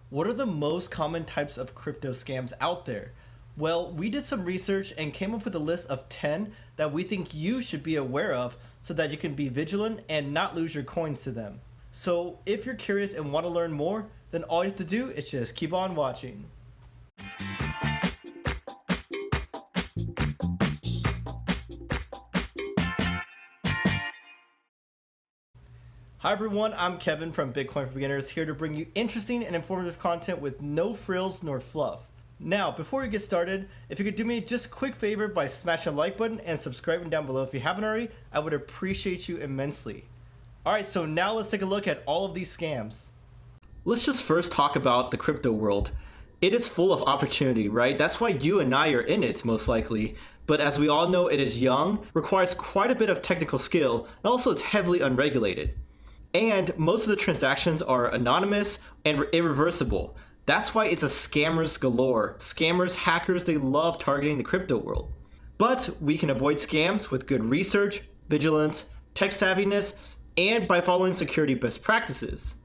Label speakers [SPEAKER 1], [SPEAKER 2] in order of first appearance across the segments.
[SPEAKER 1] What are the most common types of crypto scams out there? Well, we did some research and came up with a list of 10 that we think you should be aware of so that you can be vigilant and not lose your coins to them. So, if you're curious and want to learn more, then all you have to do is just keep on watching. Hi everyone, I'm Kevin from Bitcoin for Beginners, here to bring you interesting and informative content with no frills nor fluff. Now, before we get started, if you could do me just a quick favor by smashing the like button and subscribing down below if you haven't already, I would appreciate you immensely. Alright, so now let's take a look at all of these scams. Let's just first talk about the crypto world. It is full of opportunity, right? That's why you and I are in it, most likely. But as we all know, it is young, requires quite a bit of technical skill, and also it's heavily unregulated. And most of the transactions are anonymous and irreversible. That's why it's a scammers galore. Scammers, hackers, they love targeting the crypto world. But we can avoid scams with good research, vigilance, tech savviness, and by following security best practices.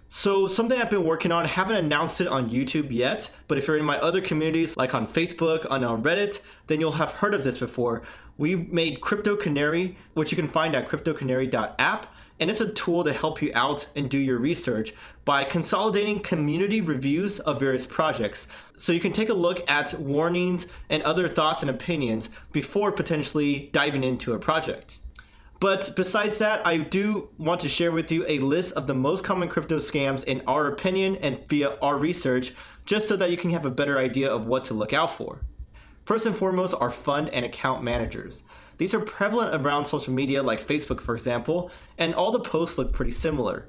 [SPEAKER 1] So something I've been working on, I haven't announced it on YouTube yet, but if you're in my other communities like on Facebook and on Reddit, then you'll have heard of this before. We made CryptoCanary, which you can find at cryptocanary.app. And it's a tool to help you out and do your research by consolidating community reviews of various projects. So you can take a look at warnings and other thoughts and opinions before potentially diving into a project. But besides that, I do want to share with you a list of the most common crypto scams in our opinion and via our research, just so that you can have a better idea of what to look out for. First and foremost are fund and account managers. These are prevalent around social media like Facebook, for example, and all the posts look pretty similar.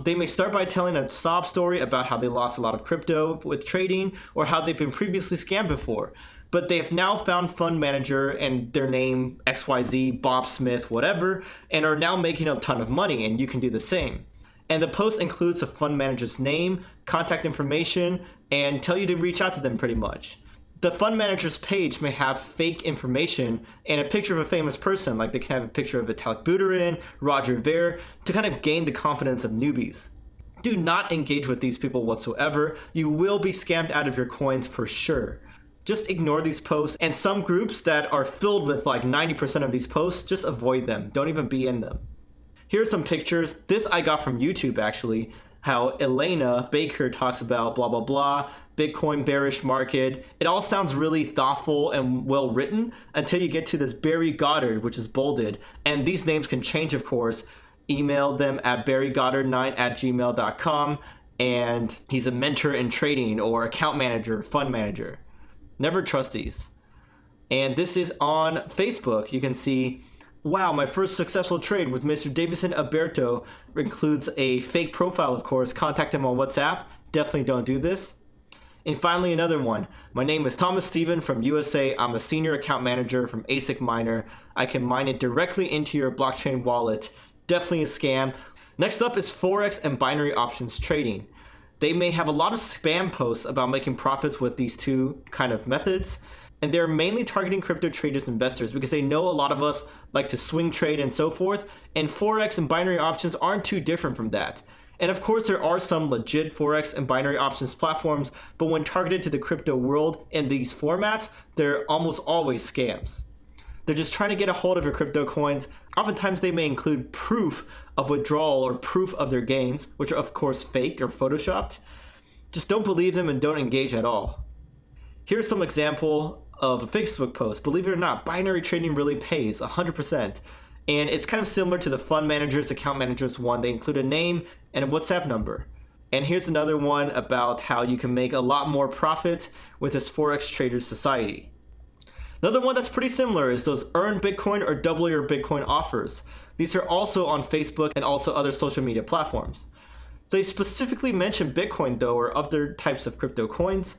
[SPEAKER 1] They may start by telling a sob story about how they lost a lot of crypto with trading or how they've been previously scammed before, but they have now found fund manager and their name XYZ, Bob Smith, whatever, and are now making a ton of money, and you can do the same. And the post includes the fund manager's name, contact information, and tell you to reach out to them pretty much. The fund manager's page may have fake information and a picture of a famous person, like they can have a picture of Vitalik Buterin, Roger Ver, to kind of gain the confidence of newbies. Do not engage with these people whatsoever. You will be scammed out of your coins for sure. Just ignore these posts, and some groups that are filled with like 90% of these posts, just avoid them. Don't even be in them. Here are some pictures. This I got from YouTube actually. How Elena Baker talks about blah blah blah, Bitcoin bearish market. It all sounds really thoughtful and well written until you get to this Barry Goddard, which is bolded, and these names can change, of course. Email them at barrygoddard9@gmail.com, and he's a mentor in trading or account manager, fund manager. Never trust these. And this is on Facebook. You can see, wow, my first successful trade with Mr. Davison Alberto includes a fake profile, of course. Contact him on WhatsApp. Definitely don't do this. And finally, another one. My name is Thomas Steven from USA. I'm a senior account manager from ASIC Miner. I can mine it directly into your blockchain wallet. Definitely a scam. Next up is Forex and binary options trading. They may have a lot of spam posts about making profits with these two kind of methods. And they're mainly targeting crypto traders and investors because they know a lot of us like to swing trade and so forth, and Forex and binary options aren't too different from that. And of course there are some legit Forex and binary options platforms, but when targeted to the crypto world in these formats, they're almost always scams. They're just trying to get a hold of your crypto coins. Oftentimes they may include proof of withdrawal or proof of their gains, which are of course fake or photoshopped. Just don't believe them and don't engage at all. Here's some example of a Facebook post. Believe it or not, binary trading really pays 100%. And it's kind of similar to the fund managers, account managers one. They include a name and a WhatsApp number. And here's another one about how you can make a lot more profit with this Forex Traders Society. Another one that's pretty similar is those earn Bitcoin or double your Bitcoin offers. These are also on Facebook and also other social media platforms. They specifically mention Bitcoin though, or other types of crypto coins.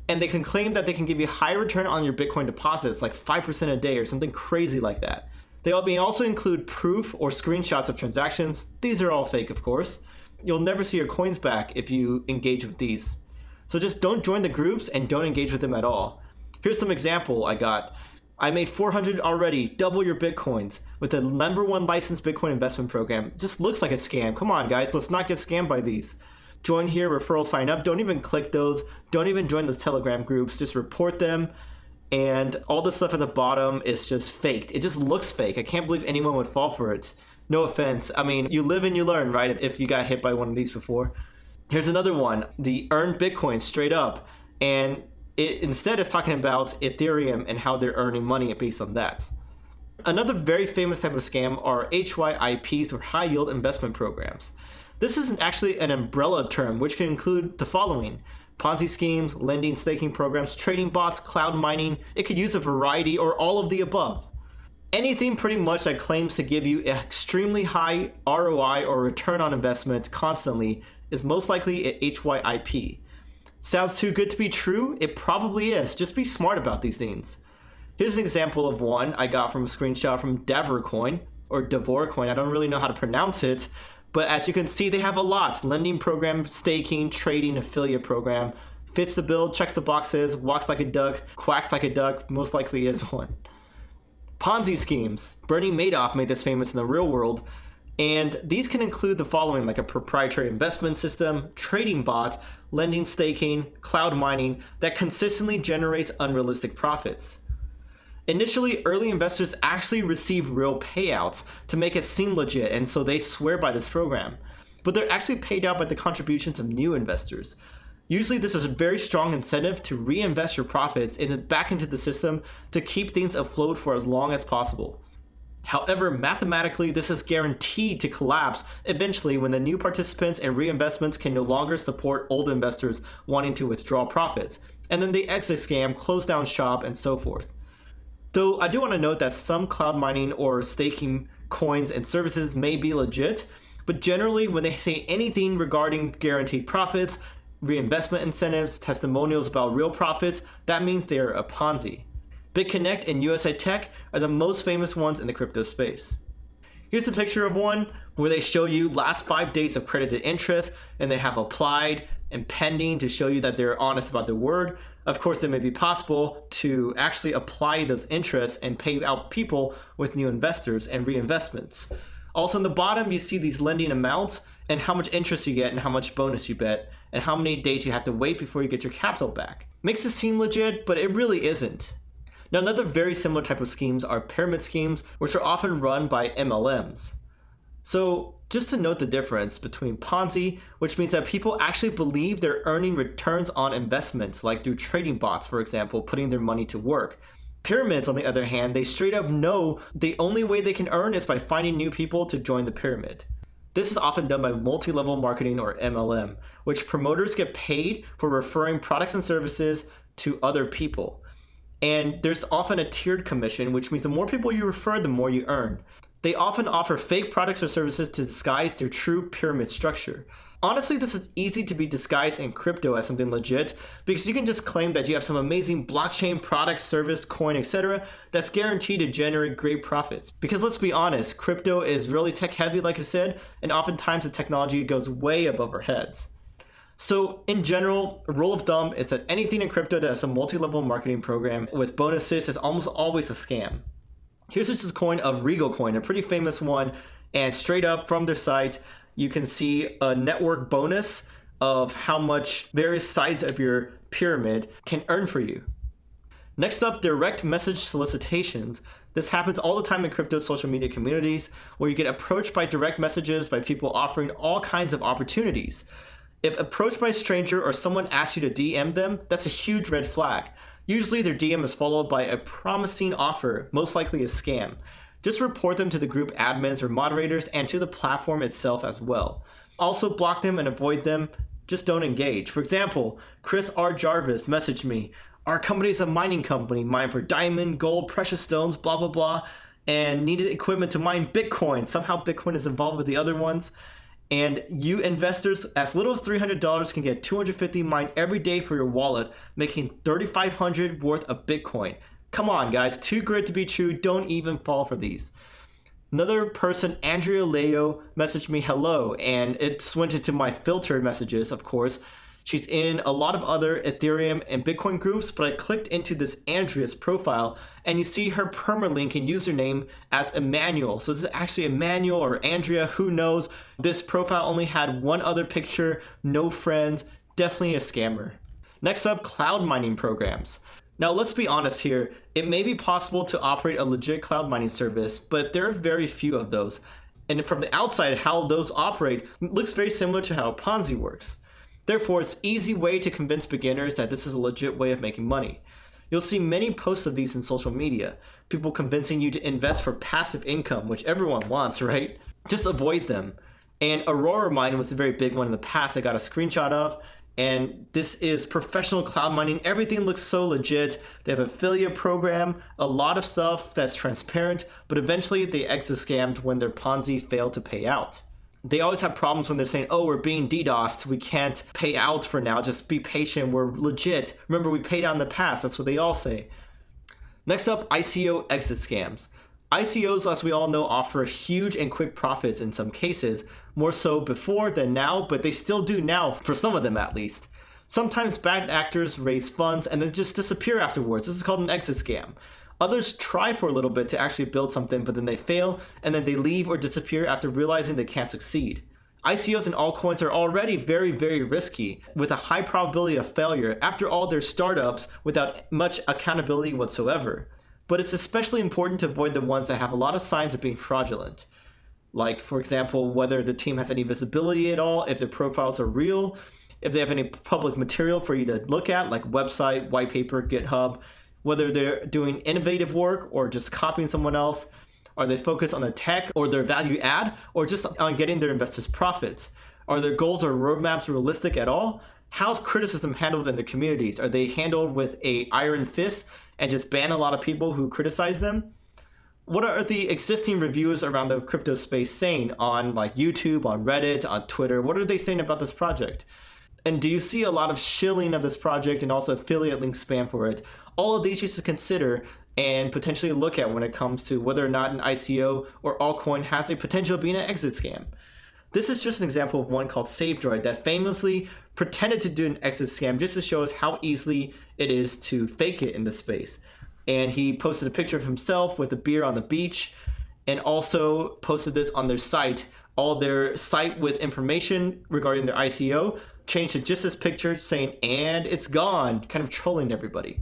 [SPEAKER 1] And they can claim that they can give you high return on your Bitcoin deposits, like 5% a day or something crazy like that. They may also include proof or screenshots of transactions. These are all fake, of course. You'll never see your coins back if you engage with these. So just don't join the groups and don't engage with them at all. Here's some example I got. I made 400 already, double your Bitcoins with the #1 licensed Bitcoin investment program. It just looks like a scam. Come on guys, let's not get scammed by these. join here, referral sign up. Don't even click those. Don't even join those Telegram groups. Just report them. And all the stuff at the bottom is just faked. It just looks fake. I can't believe anyone would fall for it. No offense. I mean, you live and you learn, right? If you got hit by one of these before. Here's another one, the earn Bitcoin straight up. And it instead is talking about Ethereum and how they're earning money based on that. Another very famous type of scam are HYIPs, or high yield investment programs. This is actually an umbrella term which can include the following: Ponzi schemes, lending, staking programs, trading bots, cloud mining. It could use a variety or all of the above. Anything pretty much that claims to give you extremely high ROI or return on investment constantly is most likely an HYIP. Sounds too good to be true? It probably is. Just be smart about these things. Here's an example of one I got from a screenshot from Davorcoin, or Davorcoin. I don't really know how to pronounce it, but as you can see, they have a lot. Lending program, staking, trading, affiliate program. Fits the bill, checks the boxes, walks like a duck, quacks like a duck, most likely is one. Ponzi schemes. Bernie Madoff made this famous in the real world. And these can include the following, like a proprietary investment system, trading bot, lending, staking, cloud mining that consistently generates unrealistic profits. Initially, early investors actually receive real payouts to make it seem legit, and so they swear by this program. But they're actually paid out by the contributions of new investors. Usually this is a very strong incentive to reinvest your profits back into the system to keep things afloat for as long as possible. However, mathematically, this is guaranteed to collapse eventually when the new participants and reinvestments can no longer support old investors wanting to withdraw profits, and then they exit scam, close down shop, and so forth. Though I do want to note that some cloud mining or staking coins and services may be legit, but generally when they say anything regarding guaranteed profits, reinvestment incentives, testimonials about real profits, that means they are a Ponzi. BitConnect and USA Tech are the most famous ones in the crypto space. Here's a picture of one where they show you last 5 days of credited interest, and they have applied and pending to show you that they're honest about their word. Of course, it may be possible to actually apply those interests and pay out people with new investors and reinvestments. Also on the bottom, you see these lending amounts and how much interest you get and how much bonus you bet and how many days you have to wait before you get your capital back. Makes it seem legit, but it really isn't. Now, another very similar type of schemes are pyramid schemes, which are often run by MLMs. So just to note the difference between Ponzi, which means that people actually believe they're earning returns on investments, like through trading bots, for example, putting their money to work. Pyramids, on the other hand, they straight up know the only way they can earn is by finding new people to join the pyramid. This is often done by multi-level marketing, or MLM, which promoters get paid for referring products and services to other people. And there's often a tiered commission, which means the more people you refer, the more you earn. They often offer fake products or services to disguise their true pyramid structure. Honestly, this is easy to be disguised in crypto as something legit, because you can just claim that you have some amazing blockchain product, service, coin, etc. that's guaranteed to generate great profits. Because let's be honest, crypto is really tech heavy, like I said, and oftentimes the technology goes way above our heads. So in general, a rule of thumb is that anything in crypto that has a multi-level marketing program with bonuses is almost always a scam. Here's just a coin of Regal Coin, a pretty famous one, and straight up from their site, you can see a network bonus of how much various sides of your pyramid can earn for you. Next up, direct message solicitations. This happens all the time in crypto social media communities, where you get approached by direct messages by people offering all kinds of opportunities. If approached by a stranger or someone asks you to DM them, that's a huge red flag. Usually their DM is followed by a promising offer, most likely a scam. Just report them to the group admins or moderators and to the platform itself as well. Also block them and avoid them, just don't engage. For example, Chris R. Jarvis messaged me, "Our company is a mining company, mine for diamond, gold, precious stones, blah blah blah, and needed equipment to mine Bitcoin." Somehow Bitcoin is involved with the other ones. And you investors, as little as $300 can get 250 mined every day for your wallet, making $3,500 worth of Bitcoin. Come on guys, too good to be true, don't even fall for these. Another person, Andrea Leo, messaged me hello, and it went into my filtered messages, of course. She's in a lot of other Ethereum and Bitcoin groups, but I clicked into this Andrea's profile and you see her permalink and username as Emmanuel. So this is actually Emmanuel or Andrea, who knows? This profile only had one other picture, no friends, definitely a scammer. Next up, cloud mining programs. Now let's be honest here, it may be possible to operate a legit cloud mining service, but there are very few of those. And from the outside, how those operate looks very similar to how Ponzi works. Therefore, it's an easy way to convince beginners that this is a legit way of making money. You'll see many posts of these in social media, people convincing you to invest for passive income, which everyone wants, right? Just avoid them. And Aurora Mine was a very big one in the past I got a screenshot of. And this is professional cloud mining. Everything looks so legit. They have an affiliate program, a lot of stuff that's transparent, but eventually they exit scammed when their Ponzi failed to pay out. They always have problems when they're saying, oh, we're being DDoSed, we can't pay out for now, just be patient, we're legit. Remember, we paid out in the past, that's what they all say. Next up, ICO exit scams. ICOs, as we all know, offer huge and quick profits in some cases, more so before than now, but they still do now, for some of them at least. Sometimes bad actors raise funds and then just disappear afterwards. This is called an exit scam. Others try for a little bit to actually build something, but then they fail, and then they leave or disappear after realizing they can't succeed. ICOs and altcoins are already very, very risky, with a high probability of failure. After all, they're startups without much accountability whatsoever. But it's especially important to avoid the ones that have a lot of signs of being fraudulent. Like, for example, whether the team has any visibility at all, if their profiles are real, if they have any public material for you to look at, like website, white paper, GitHub, whether they're doing innovative work or just copying someone else. Are they focused on the tech or their value add, or just on getting their investors profits? Are their goals or roadmaps realistic at all? How's criticism handled in the communities? Are they handled with an iron fist and just ban a lot of people who criticize them? What are the existing reviews around the crypto space saying on like YouTube, on Reddit, on Twitter? What are they saying about this project? And do you see a lot of shilling of this project and also affiliate link spam for it? All of these you should consider and potentially look at when it comes to whether or not an ICO or altcoin has a potential of being an exit scam. This is just an example of one called SafeDroid that famously pretended to do an exit scam just to show us how easily it is to fake it in this space. And he posted a picture of himself with a beer on the beach and also posted this on their site. All their site with information regarding their ICO changed to just this picture saying, and it's gone, kind of trolling everybody.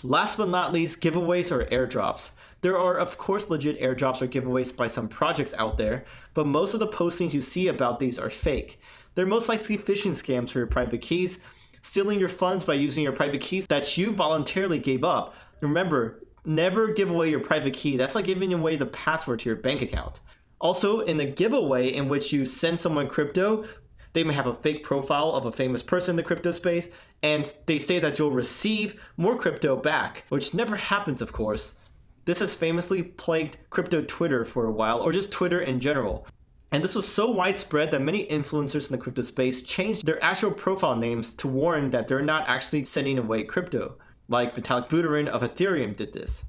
[SPEAKER 1] Last but not least, giveaways or airdrops. There are, of course, legit airdrops or giveaways by some projects out there, but most of the postings you see about these are fake. They're most likely phishing scams for your private keys, stealing your funds by using your private keys that you voluntarily gave up. Remember, never give away your private key. That's like giving away the password to your bank account. Also, in the giveaway in which you send someone crypto, they may have a fake profile of a famous person in the crypto space, and they say that you'll receive more crypto back, which never happens, of course. This has famously plagued crypto Twitter for a while, or just Twitter in general. And this was so widespread that many influencers in the crypto space changed their actual profile names to warn that they're not actually sending away crypto, like Vitalik Buterin of Ethereum did this.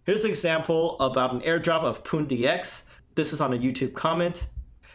[SPEAKER 1] Here's an example about an airdrop of PoonDX. This is on a YouTube comment.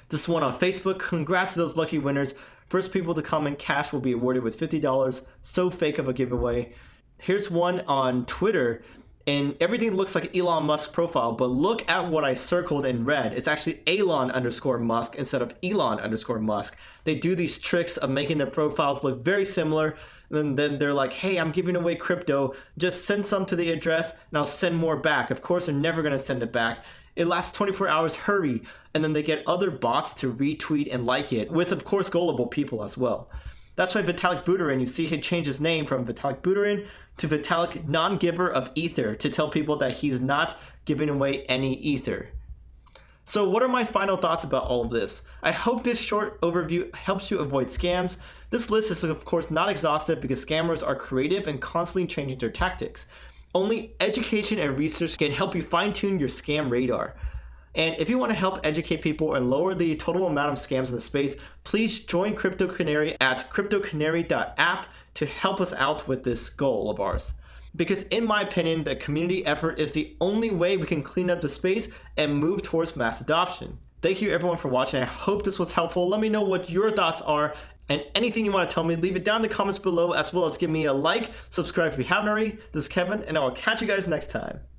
[SPEAKER 1] This one on Facebook. Congrats to those lucky winners. First people to comment cash will be awarded with $50. So fake of a giveaway. Here's one on Twitter, and everything looks like Elon Musk profile, but look at what I circled in red. It's actually Elon_Musk instead of Elon_Musk. They do these tricks of making their profiles look very similar, and then they're like, hey, I'm giving away crypto. Just send some to the address, and I'll send more back. Of course, they're never going to send it back. It lasts 24 hours, hurry. And then they get other bots to retweet and like it, with, of course, gullible people as well. That's why Vitalik Buterin, you see he changed his name from Vitalik Buterin to Vitalik Non-Giver of Ether to tell people that he's not giving away any Ether. So what are my final thoughts about all of this? I hope this short overview helps you avoid scams. This list is, of course, not exhaustive because scammers are creative and constantly changing their tactics. Only education and research can help you fine-tune your scam radar. And if you want to help educate people and lower the total amount of scams in the space, please join CryptoCanary at cryptocanary.app to help us out with this goal of ours. Because in my opinion, the community effort is the only way we can clean up the space and move towards mass adoption. Thank you everyone for watching. I hope this was helpful. Let me know what your thoughts are. And anything you want to tell me, leave it down in the comments below, as well as give me a like, subscribe if you haven't already. This is Kevin, and I will catch you guys next time.